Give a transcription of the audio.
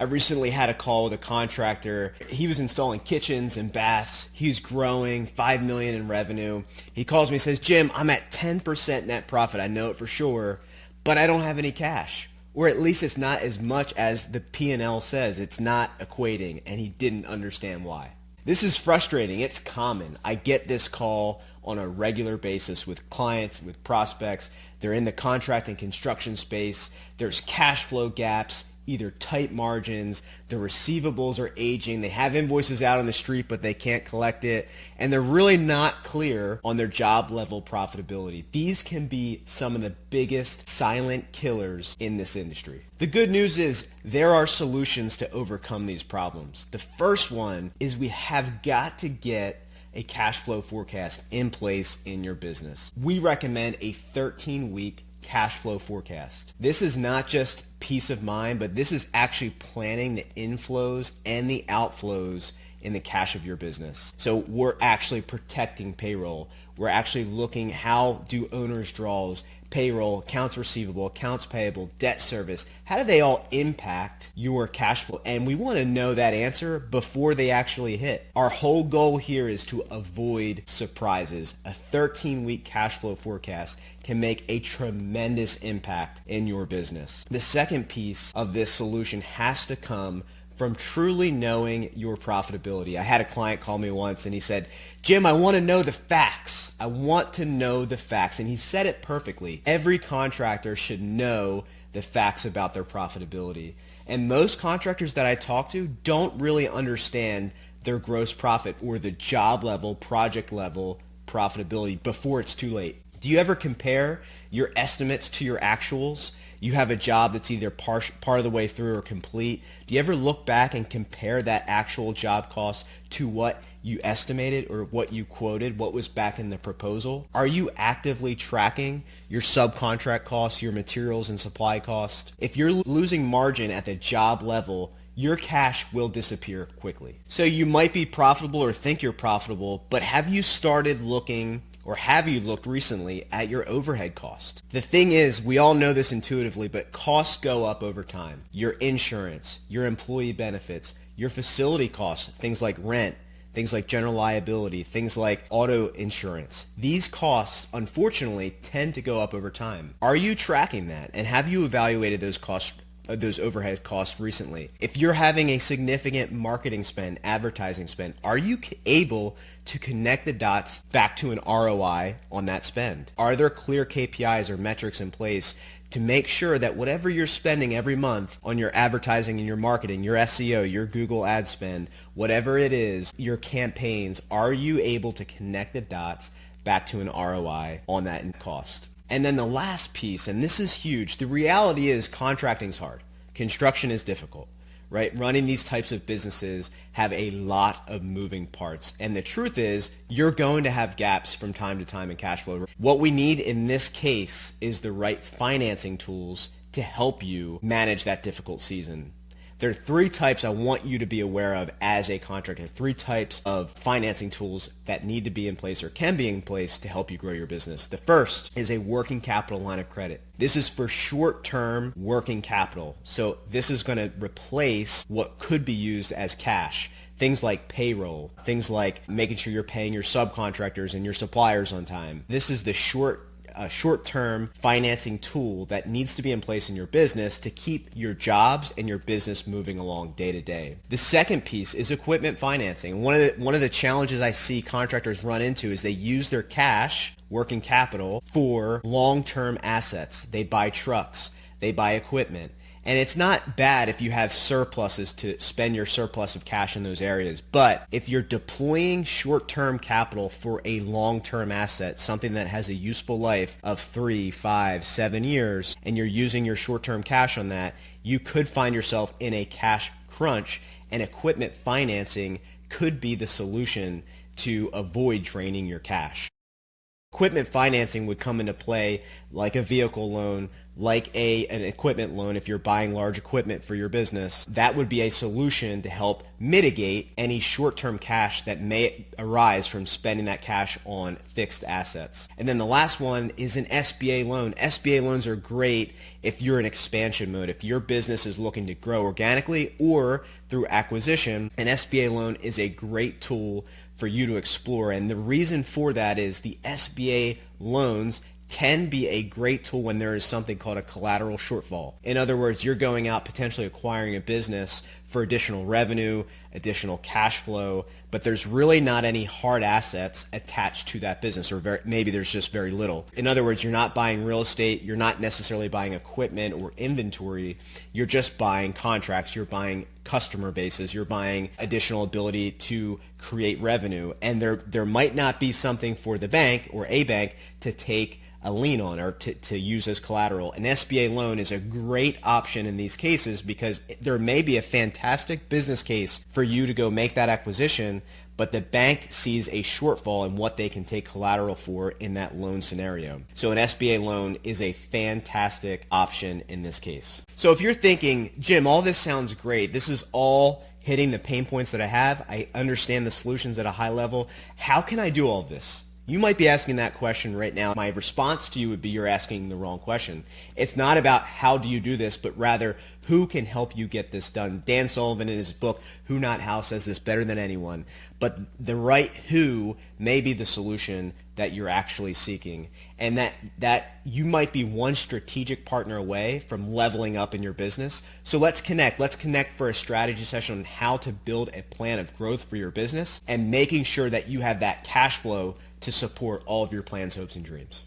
I recently had a call with a contractor. He was installing kitchens and baths. He was growing $5 million in revenue. He calls me and says, Jim, I'm at 10% net profit. I know it for sure, but I don't have any cash. Or at least it's not as much as the P&L says. It's not equating, and he didn't understand why. This is frustrating. It's common. I get this call on a regular basis with clients, with prospects. They're in the contract and construction space. There's cash flow gaps, either tight margins, the receivables are aging, they have invoices out on the street but they can't collect it, and they're really not clear on their job level profitability. These can be some of the biggest silent killers in this industry. The good news is there are solutions to overcome these problems. The first one is we have got to get a cash flow forecast in place in your business. We recommend a 13-week cash flow forecast. This is not just peace of mind, but this is actually planning the inflows and the outflows in the cash of your business. So we're actually protecting payroll. We're actually looking how do owners' draws, payroll, accounts receivable, accounts payable, debt service, how do they all impact your cash flow? And we want to know that answer before they actually hit. Our whole goal here is to avoid surprises. A 13-week cash flow forecast can make a tremendous impact in your business. The second piece of this solution has to come from truly knowing your profitability. I had a client call me once and he said, Jim, I want to know the facts. I want to know the facts. And he said it perfectly. Every contractor should know the facts about their profitability. And most contractors that I talk to don't really understand their gross profit or the job level, project level profitability before it's too late. Do you ever compare your estimates to your actuals? You have a job that's either part of the way through or complete. Do you ever look back and compare that actual job cost to what you estimated or what you quoted, what was back in the proposal? Are you actively tracking your subcontract costs, your materials and supply costs? If you're losing margin at the job level, your cash will disappear quickly. So you might be profitable or think you're profitable, but have you started looking or have you looked recently at your overhead cost? The thing is, we all know this intuitively, but costs go up over time. Your insurance, your employee benefits, your facility costs, things like rent, things like general liability, things like auto insurance. These costs, unfortunately, tend to go up over time. Are you tracking that? And have you evaluated those costs, those overhead costs recently? If you're having a significant marketing spend, advertising spend, are you able to connect the dots back to an ROI on that spend? Are there clear KPIs or metrics in place to make sure that whatever you're spending every month on your advertising and your marketing, your SEO, your Google ad spend, whatever it is, your campaigns, are you able to connect the dots back to an ROI on that cost? And then the last piece, and this is huge, the reality is contracting is hard. Construction is difficult, right? Running these types of businesses have a lot of moving parts. And the truth is, you're going to have gaps from time to time in cash flow. What we need in this case is the right financing tools to help you manage that difficult season. There are three types I want you to be aware of as a contractor, three types of financing tools that need to be in place or can be in place to help you grow your business. The first is a working capital line of credit. This is for short-term working capital. So this is going to replace what could be used as cash. Things like payroll, things like making sure you're paying your subcontractors and your suppliers on time. This is the short-term financing tool that needs to be in place in your business to keep your jobs and your business moving along day to day. The second piece is equipment financing. One of the challenges I see contractors run into is they use their cash, working capital, for long-term assets. They buy trucks, they buy equipment. And it's not bad if you have surpluses to spend your surplus of cash in those areas. But if you're deploying short-term capital for a long-term asset, something that has a useful life of 3, 5, 7 years, and you're using your short-term cash on that, you could find yourself in a cash crunch, and equipment financing could be the solution to avoid draining your cash. Equipment financing would come into play like a vehicle loan like an equipment loan, if you're buying large equipment for your business, that would be a solution to help mitigate any short-term cash that may arise from spending that cash on fixed assets. And then the last one is an SBA loan. SBA loans are great if you're in expansion mode, if your business is looking to grow organically or through acquisition. An SBA loan is a great tool for you to explore. And the reason for that is the SBA loans can be a great tool when there is something called a collateral shortfall. In other words, you're going out potentially acquiring a business for additional revenue, additional cash flow, but there's really not any hard assets attached to that business, or maybe there's just very little. In other words, you're not buying real estate, you're not necessarily buying equipment or inventory, you're just buying contracts, you're buying customer bases, you're buying additional ability to create revenue, and there might not be something for the bank or a bank to take a lien on or to use as collateral. An SBA loan is a great option in these cases because there may be a fantastic business case for you to go make that acquisition, but the bank sees a shortfall in what they can take collateral for in that loan scenario. So an SBA loan is a fantastic option in this case. So if you're thinking, Jim, all this sounds great, this is all hitting the pain points that I have, I understand the solutions at a high level, how can I do all of this? You might be asking that question right now. My response to you would be you're asking the wrong question. It's not about how do you do this, but rather who can help you get this done. Dan Sullivan in his book, Who Not How, says this better than anyone. But the right who may be the solution that you're actually seeking. And that you might be one strategic partner away from leveling up in your business. So let's connect. Let's connect for a strategy session on how to build a plan of growth for your business and making sure that you have that cash flow to support all of your plans, hopes, and dreams.